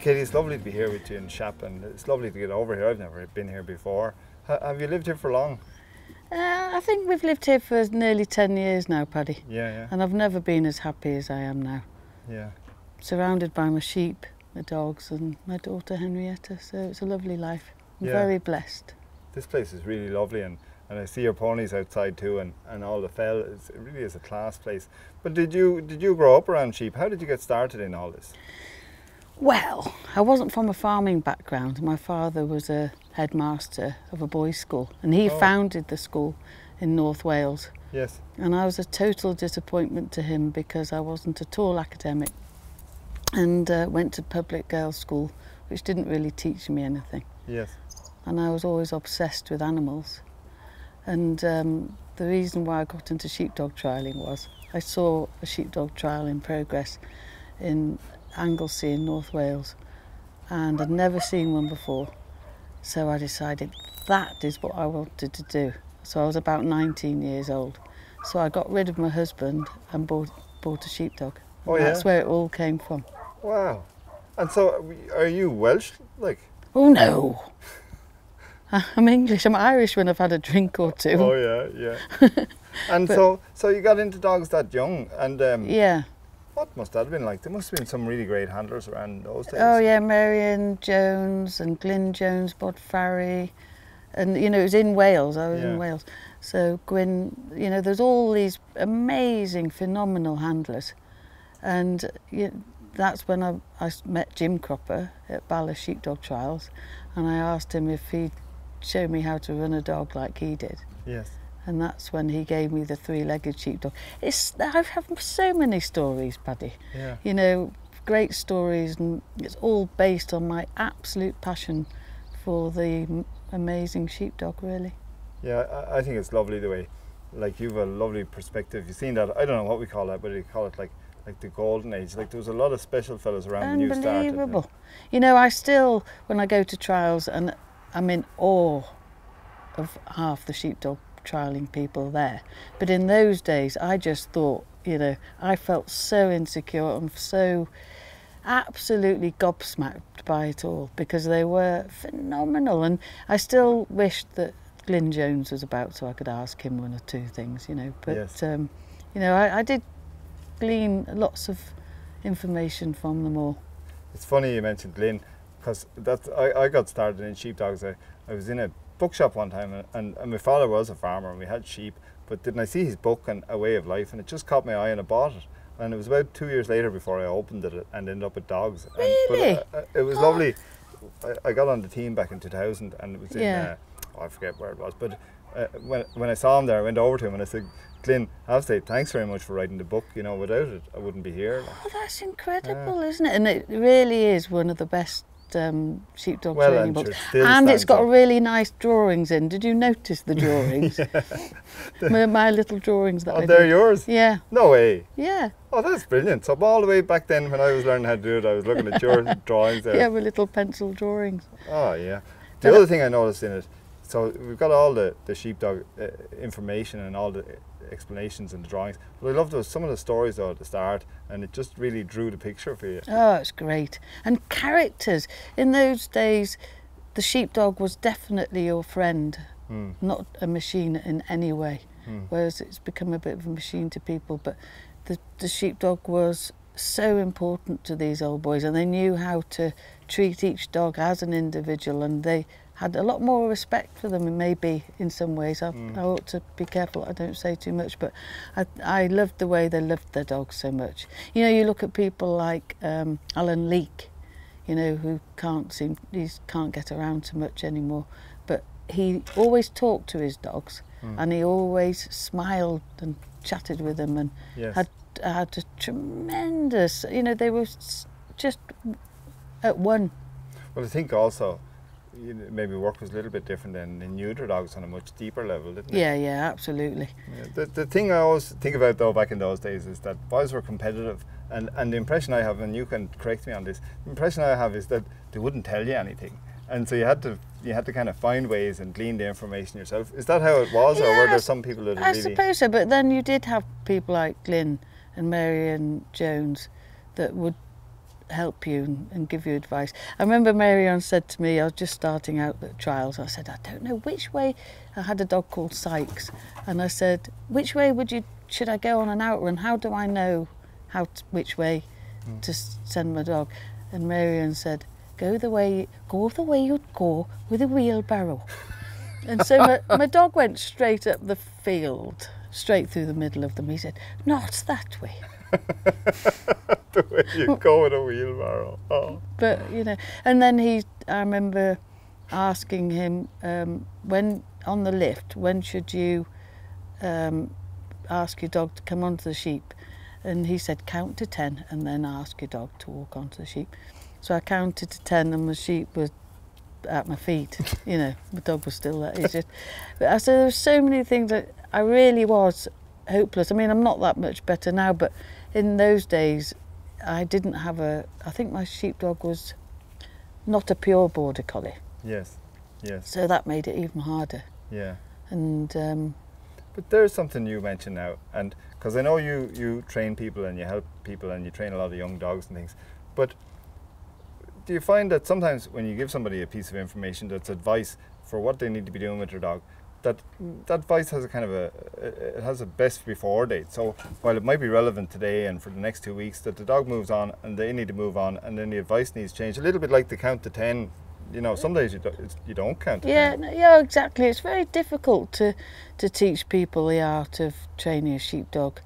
Katy, it's lovely to be here with you in Shap, and it's lovely to get over here. I've never been here before. Have you lived here for long? I think we've lived here for nearly 10 years now, Paddy. Yeah. And I've never been as happy as I am now. Yeah. Surrounded by my sheep, my dogs and my daughter Henrietta, so it's a lovely life. I'm Yeah. very blessed. This place is really lovely, and I see your ponies outside too, and all the fell. It really is a class place. But did you grow up around sheep? How did you get started in all this? Well, I wasn't from a farming background. My father was a headmaster of a boys' school, and he founded the school in North Wales. Yes. And I was a total disappointment to him because I wasn't at all academic, and went to public girls' school, which didn't really teach me anything. Yes. And I was always obsessed with animals. And the reason why I got into sheepdog trialling was I saw a sheepdog trial in progress in Anglesey in North Wales, and I'd never seen one before. So I decided that is what I wanted to do. So I was about 19 years old. So I got rid of my husband and bought a sheepdog. Oh, yeah? That's where it all came from. Wow. And so, are you Welsh, like? Oh no! I'm English. I'm Irish when I've had a drink or two. Oh yeah. And but, so you got into dogs that young, and yeah. What must that have been like? There must have been some really great handlers around those days. Oh yeah, Marion Jones and Glyn Jones, Bod Farry, and you know it was in Wales. I was in Wales, so Gwyn. You know, there's all these amazing, phenomenal handlers, and that's when I met Jim Cropper at Bala Sheepdog Trials, and I asked him if he'd show me how to run a dog like he did. Yes. And that's when he gave me the three-legged sheepdog. I have so many stories, Paddy. Yeah. You know, great stories, and it's all based on my absolute passion for the amazing sheepdog, really. Yeah, I think it's lovely the way, like, you've a lovely perspective. You've seen that, I don't know what we call that, but we call it like the golden age. Like, there was a lot of special fellas around when you started. Unbelievable. You know, I still, when I go to trials, and I'm in awe of half the sheepdog trialling people there, but in those days I just thought, you know, I felt so insecure and so absolutely gobsmacked by it all because they were phenomenal, and I still wished that Glyn Jones was about so I could ask him one or two things, you know, but yes. You know, I did glean lots of information from them all. It's funny you mentioned Glyn, because I got started in sheepdogs. I was in a bookshop one time, and my father was a farmer and we had sheep, but then I see his book and A Way of Life, and it just caught my eye and I bought it, and it was about 2 years later before I opened it and ended up with dogs. Really? But it was lovely. I got on the team back in 2000, and it was in I forget where it was, but when I saw him there, I went over to him and I said, Glyn, I have to say thanks very much for writing the book. You know, without it I wouldn't be here. Oh, that's incredible, isn't it? And it really is one of the best sheepdog training books, and it's got really nice drawings in. Did you notice the drawings? my little drawings that I did. They're yours? Yeah. No way. Yeah. Oh, that's brilliant. So all the way back then when I was learning how to do it, I was looking at your drawings there. Yeah, with little pencil drawings. Oh yeah. The other thing I noticed in it, so we've got all the sheepdog information and all the explanations and the drawings, but I loved some of the stories though at the start, and it just really drew the picture for you. Oh, it's great. And characters. In those days, the sheepdog was definitely your friend, not a machine in any way, whereas it's become a bit of a machine to people, but the sheepdog was so important to these old boys, and they knew how to treat each dog as an individual, and they had a lot more respect for them, and maybe in some ways I ought to be careful I don't say too much, but I loved the way they loved their dogs so much. You know, you look at people like Alan Leake, you know, who can't get around so much anymore, but he always talked to his dogs, and he always smiled and chatted with them, and had a tremendous, you know, they were just at one. Well, I think also maybe work was a little bit different than in neuter dogs on a much deeper level, didn't it? Yeah, absolutely. Yeah, the thing I always think about though back in those days is that boys were competitive, and the impression I have, and you can correct me on this, the impression I have is that they wouldn't tell you anything, and so you had to kind of find ways and glean the information yourself. Is that how it was, or were there some people that I suppose so, but then you did have people like Glyn and Marion Jones that would help you and give you advice. I remember Marianne said to me, I was just starting out at trials, I said, I don't know which way. I had a dog called Sykes, and I said, which way should I go on an outrun? How do I know which way to send my dog? And Marianne said, go the way you'd go with a wheelbarrow. And so my dog went straight up the field, straight through the middle of them. He said, not that way. The way you go with a wheelbarrow. Oh. But, you know, and then I remember asking him, when on the lift, when should you ask your dog to come onto the sheep? And he said, count to 10 and then ask your dog to walk onto the sheep. So I counted to 10 and the sheep was at my feet, you know, the dog was still there. But I said, there were so many things that I really was hopeless. I mean, I'm not that much better now, but in those days, I didn't have I think my sheepdog was not a pure border collie. Yes, yes. So that made it even harder. Yeah. And but there's something you mentioned now, and because I know you train people and you help people and you train a lot of young dogs and things, but do you find that sometimes when you give somebody a piece of information that's advice for what they need to be doing with their dog, that advice has a kind of it has a best before date? So while it might be relevant today and for the next 2 weeks, that the dog moves on and they need to move on, and then the advice needs to change. A little bit like the count to 10. You know, some days you don't count to 10. Yeah, exactly. It's very difficult to teach people the art of training a sheepdog.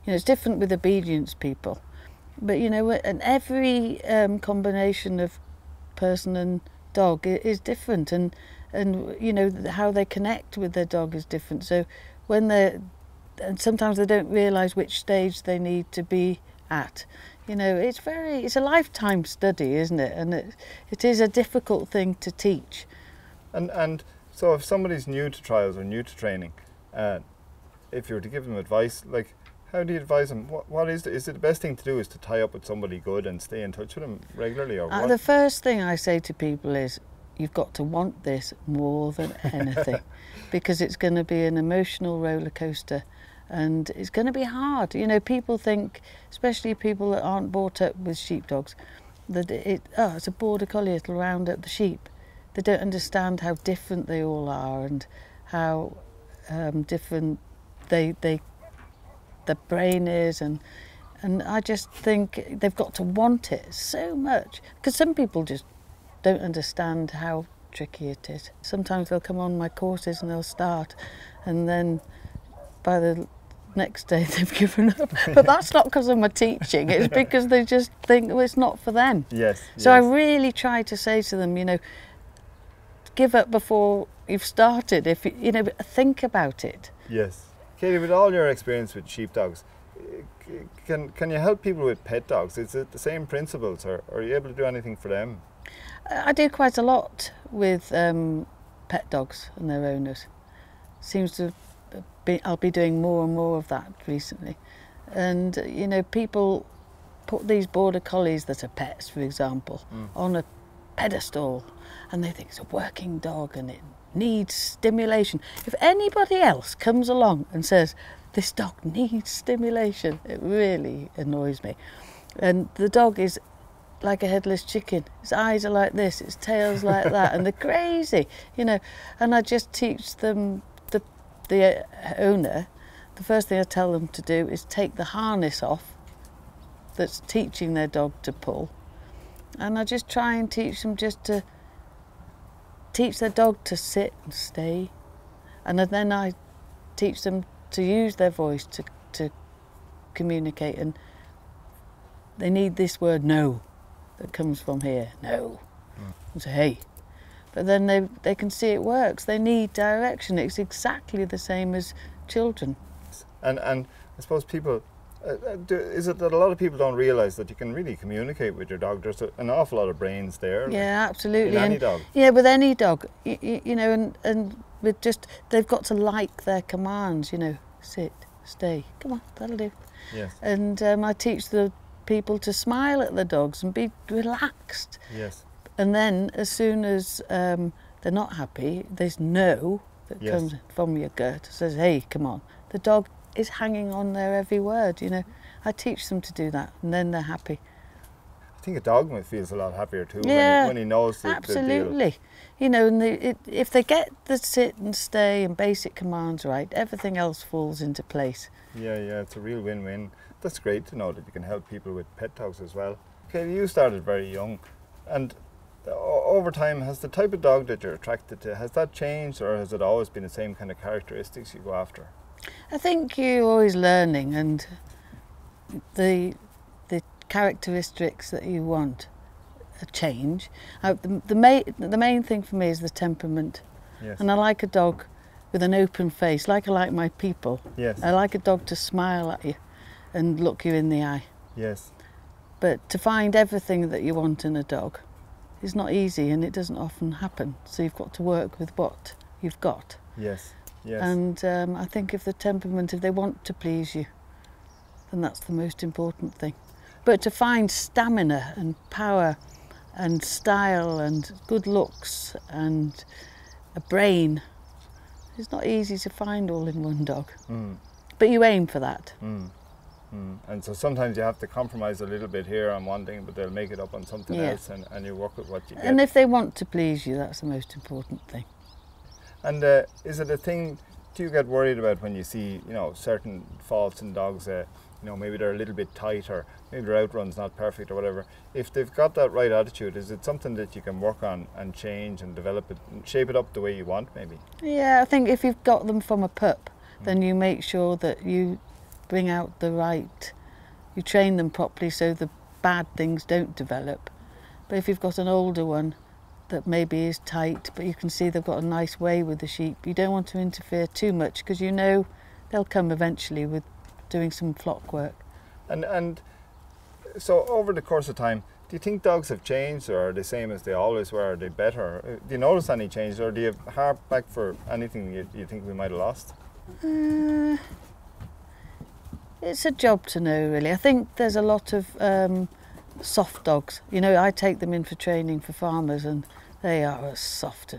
You know, it's different with obedience people. But, you know, and every combination of person and dog is different, and you know, how they connect with their dog is different. So and sometimes they don't realise which stage they need to be at. You know, it's a lifetime study, isn't it? And it is a difficult thing to teach. And so if somebody's new to trials or new to training, if you were to give them advice, like, how do you advise them? What is it the best thing to do is to tie up with somebody good and stay in touch with them regularly, or what? The first thing I say to people is, you've got to want this more than anything, because it's going to be an emotional roller coaster, and it's going to be hard. You know, people think, especially people that aren't brought up with sheepdogs, that it's a border collie, it'll round up the sheep. They don't understand how different they all are and how different the brain is, and I just think they've got to want it so much, because some people just don't understand how tricky it is. Sometimes they'll come on my courses and they'll start, and then by the next day they've given up. But that's not because of my teaching, it's because they just think, well, it's not for them. Yes. So I really try to say to them, you know, give up before you've started. If you know, think about it. Yes. Katy, with all your experience with sheepdogs, can you help people with pet dogs? Is it the same principles, or are you able to do anything for them? I do quite a lot with pet dogs and their owners. Seems to be, I'll be doing more and more of that recently. And you know, people put these border collies that are pets, for example, on a pedestal, and they think it's a working dog and it needs stimulation. If anybody else comes along and says, this dog needs stimulation, it really annoys me. And the dog is like a headless chicken. His eyes are like this, his tail's like that, and they're crazy, you know. And I just teach them, the owner, the first thing I tell them to do is take the harness off that's teaching their dog to pull. And I just try and teach them just to teach their dog to sit and stay, and then I teach them to use their voice to communicate, and they need this word no that comes from here, no, and say hey, but then they can see it works. They need direction. It's exactly the same as children. And I suppose people, is it that a lot of people don't realise that you can really communicate with your dog? There's an awful lot of brains there. Yeah, absolutely. In any dog. Yeah, with any dog, you know, and with just, they've got to like their commands, you know, sit, stay, come on, that'll do. Yes. And I teach the people to smile at the dogs and be relaxed. Yes. And then as soon as they're not happy, there's no that comes from your gut, says, hey, come on. The dog is hanging on their every word, you know. I teach them to do that, and then they're happy. think a dog feels a lot happier too when he knows the absolutely. deal. You know, and if they get the sit and stay and basic commands right, everything else falls into place. Yeah, it's a real win-win. That's great to know that you can help people with pet dogs as well. Okay, you started very young, and over time, has the type of dog that you're attracted to, has that changed, or has it always been the same kind of characteristics you go after? I think you're always learning, and the characteristics that you want change. The main thing for me is the temperament. Yes. And I like a dog with an open face, like I like my people. Yes. I like a dog to smile at you and look you in the eye. Yes. But to find everything that you want in a dog is not easy, and it doesn't often happen. So you've got to work with what you've got. Yes. Yes. And I think if the temperament, if they want to please you, then that's the most important thing. But to find stamina and power and style and good looks and a brain, it's not easy to find all in one dog. But you aim for that. And so sometimes you have to compromise a little bit here on one thing, but they'll make it up on something else, and you work with what you get. And if they want to please you, that's the most important thing. And is it a thing, do you get worried about when you see, certain faults in dogs, maybe they're a little bit tight, or maybe their outrun's not perfect or whatever? If they've got that right attitude, is it something that you can work on and change and develop it, and shape it up the way you want, maybe? Yeah, I think if you've got them from a pup, then you make sure that you bring out the right, you train them properly so the bad things don't develop. But if you've got an older one that maybe is tight, but you can see they've got a nice way with the sheep, you don't want to interfere too much, because you know they'll come eventually with doing some flock work. And so over the course of time, do you think dogs have changed, or are they the same as they always were? Are they better? Do you notice any change, or do you harp back for anything you think we might have lost? It's a job to know, really. I think there's a lot of soft dogs. I take them in for training for farmers, and they are soft.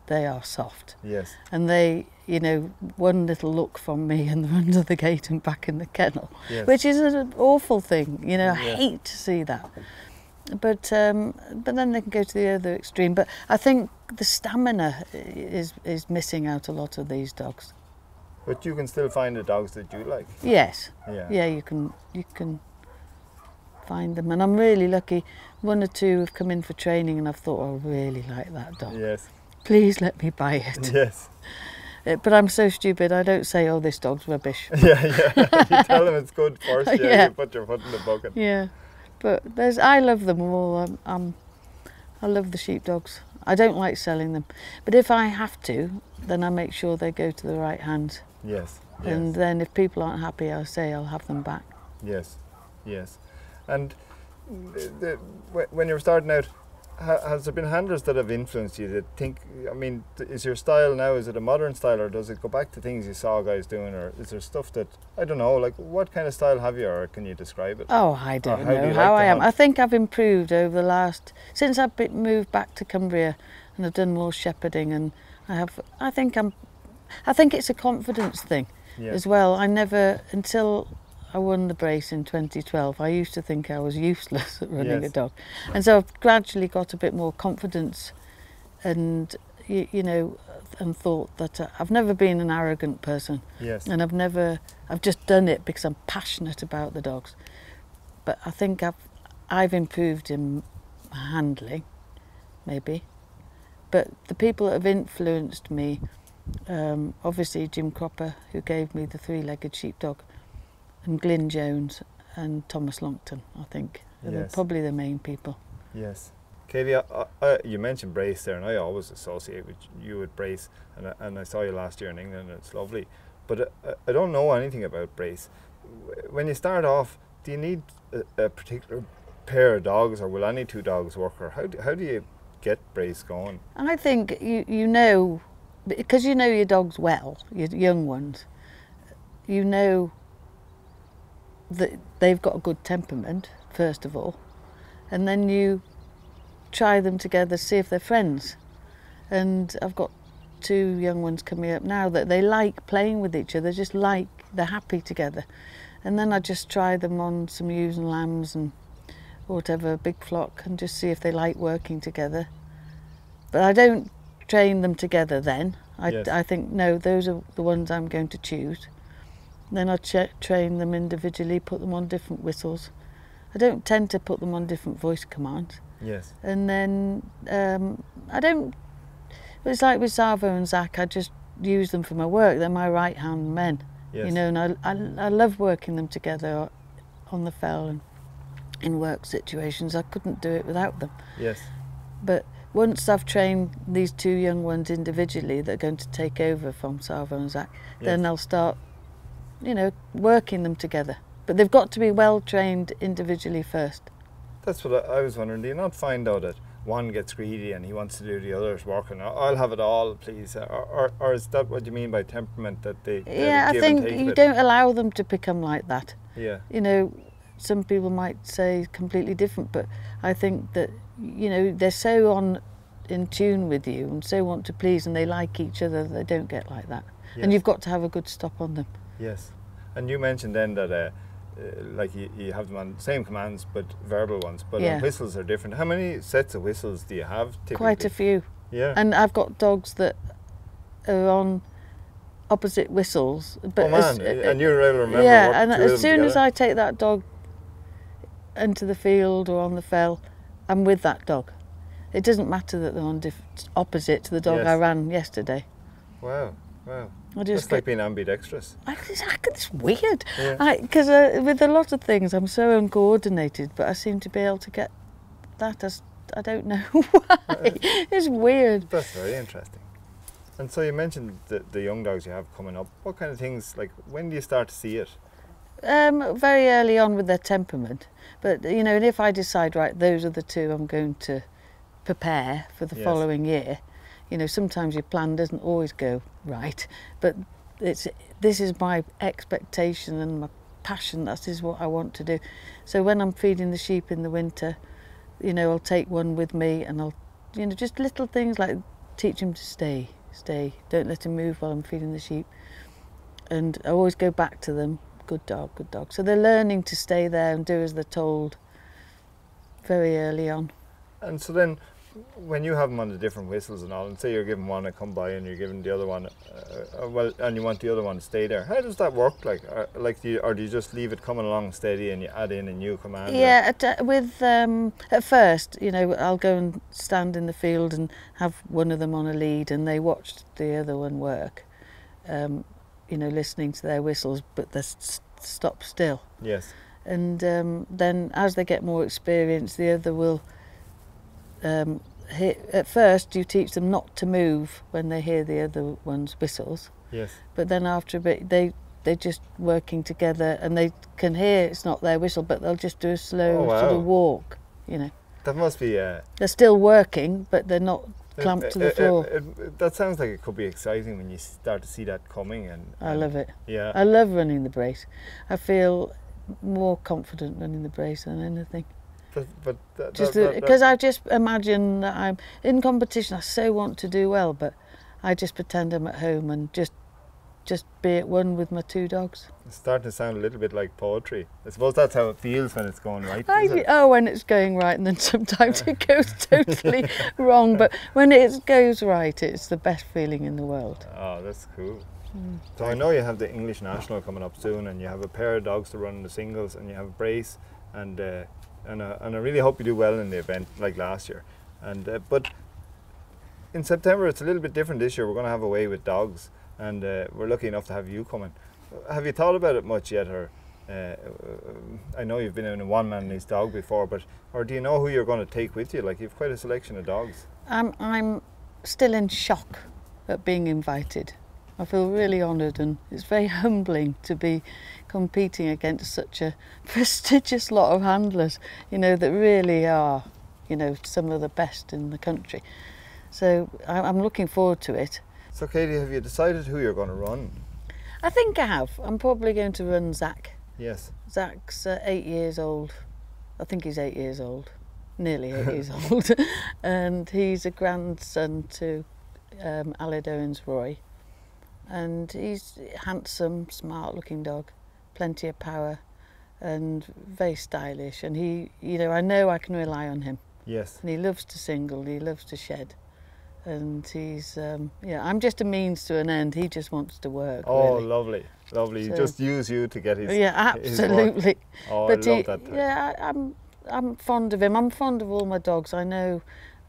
They are soft. Yes. And they, one little look from me and they're under the gate and back in the kennel, yes. Which is an awful thing. I hate to see that. But then they can go to the other extreme. But I think the stamina is missing out a lot of these dogs. But you can still find the dogs that you like. Yes. Yeah, you can find them, and I'm really lucky. One or two have come in for training, and I've thought, I really like that dog. Yes. Please let me buy it. Yes. But I'm so stupid. I don't say, "Oh, this dog's rubbish." Yeah. You tell them it's good first. You put your foot in the bucket. Yeah. But I love them all. I love the sheepdogs. I don't like selling them, but if I have to, then I make sure they go to the right hands. Yes. And then if people aren't happy, I'll say I'll have them back. Yes. And when you were starting out, has there been handlers that have influenced you that think, is your style now, is it a modern style, or does it go back to things you saw guys doing, or is there stuff that, I don't know, like what kind of style have you, or can you describe it? Oh, I don't know how I am. I think I've improved over the since I've moved back to Cumbria, and I've done more shepherding, and I think it's a confidence thing as well. Until I won the brace in 2012, I used to think I was useless at running a dog. And so I've gradually got a bit more confidence, and, and thought that I've never been an arrogant person. Yes. And I've just done it because I'm passionate about the dogs. But I think I've improved in handling, maybe. But the people that have influenced me, obviously Jim Cropper, who gave me the three-legged sheepdog, and Glyn Jones and Thomas Longton, I think. They're probably the main people. Yes. Katy, you mentioned brace there, and I always associate with you with brace, and I saw you last year in England, and it's lovely. But I don't know anything about brace. When you start off, do you need a particular pair of dogs, or will any two dogs work, or how do you get brace going? I think because you know your dogs well, your young ones, that they've got a good temperament, first of all, and then you try them together, see if they're friends. And I've got two young ones coming up now that they like playing with each other, they're happy together. And then I just try them on some ewes and lambs, and or whatever, a big flock, and just see if they like working together. But I don't train them together then. I think, no, those are the ones I'm going to choose. Then I train them individually, put them on different whistles. I don't tend to put them on different voice commands. Yes. And then I don't, it's like with Savo and Zach, I just use them for my work. They're my right-hand men. Yes. You know, and I love working them together on the fell and in work situations. I couldn't do it without them. Yes. But once I've trained these two young ones individually that are going to take over from Savo and Zach, then I'll start, you know, working them together. But they've got to be well trained individually first. That's what I was wondering. Do you not find out that one gets greedy and he wants to do the other's work and I'll have it all, please? Or is that what you mean by temperament, that they I give think and take you don't allow them to become like that. Yeah. You know, some people might say completely different, but I think that, you know, they're so in tune with you and so want to please, and they like each other, they don't get like that. Yes. And you've got to have a good stop on them. Yes. And you mentioned then that like you have them on same commands but verbal ones, but whistles are different. How many sets of whistles do you have typically? Quite a few. Yeah. And I've got dogs that are on opposite whistles. But and you're able to remember and what two of as them soon as together? I take that dog into the field or on the fell, I'm with that dog. It doesn't matter that they're on opposite to the dog I ran yesterday. Wow, wow. It's like being ambidextrous. It's weird. Yeah. Because with a lot of things, I'm so uncoordinated, but I seem to be able to get that. I don't know why. It's weird. That's very interesting. And so you mentioned the young dogs you have coming up. What kind of things, like, when do you start to see it? Very early on with their temperament. But, you know, and if I decide, right, those are the two I'm going to prepare for the following year, you know, sometimes your plan doesn't always go right, but this is my expectation and my passion. That is what I want to do. So when I'm feeding the sheep in the winter, you know, I'll take one with me and I'll, you know, just little things like teach him to stay, don't let him move while I'm feeding the sheep. And I always go back to them, good dog, good dog. So they're learning to stay there and do as they're told very early on. And so then, when you have them on the different whistles and all, and say you're giving one a come by and you're giving the other one, and you want the other one to stay there, how does that work? Like, do you just leave it coming along steady and you add in a new command? Yeah, at first, you know, I'll go and stand in the field and have one of them on a lead, and they watch the other one work, you know, listening to their whistles, but they stop still. Yes. And then as they get more experience, the other will. At first you teach them not to move when they hear the other one's whistles. Yes. But then after a bit they're just working together and they can hear it's not their whistle, but they'll just do a slow sort of walk, you know. That must be... they're still working, but they're not clamped to the floor. That sounds like it could be exciting when you start to see that coming. And I love it. Yeah. I love running the brace. I feel more confident running the brace than anything. Because I just imagine that I'm in competition. I so want to do well, but I just pretend I'm at home and just be at one with my two dogs. It's starting to sound a little bit like poetry. I suppose that's how it feels when it's going right. When it's going right, and then sometimes it goes totally wrong. But when it goes right, it's the best feeling in the world. Oh, that's cool. So I know you have the English National coming up soon, and you have a pair of dogs to run in the singles, and you have a brace, and I really hope you do well in the event like last year. And but in September it's a little bit different this year. We're going to have a way with dogs, and we're lucky enough to have you coming. Have you thought about it much yet, or I know you've been in a one-man and his dog before, but or do you know who you're going to take with you? Like, you've quite a selection of dogs. I'm still in shock at being invited. I feel really honoured, and it's very humbling to be competing against such a prestigious lot of handlers, you know, that really are, you know, some of the best in the country. So I'm looking forward to it. So Katy, have you decided who you're going to run? I think I have. I'm probably going to run Zach. Yes. Zach's 8 years old. I think he's 8 years old, nearly 8 years old. And he's a grandson to Aled Owens Roy. And he's a handsome, smart looking dog, plenty of power, and very stylish. And he, you know, I know I can rely on him. Yes. And he loves to single, he loves to shed. And he's, yeah, I'm just a means to an end. He just wants to work. Oh, really. lovely, lovely. So, Just use you to get his. yeah, his work. absolutely. Oh, But I love that. Type. yeah, I'm fond of him. I'm fond of all my dogs. I know,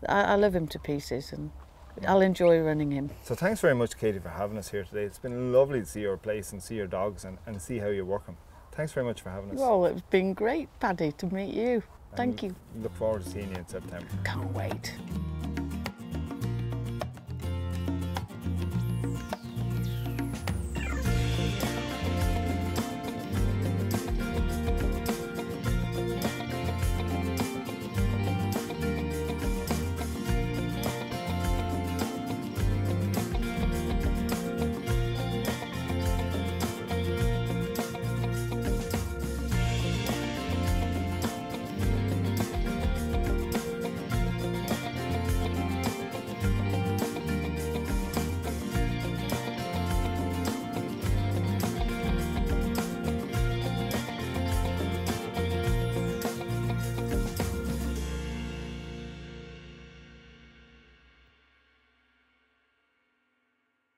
I love him to pieces, and I'll enjoy running him. So thanks very much, Katy, for having us here today. It's been lovely to see your place and see your dogs and see how you work them. Thanks very much for having us. Well, it's been great, Paddy, to meet you. Thank you. Look forward to seeing you in September. Can't wait.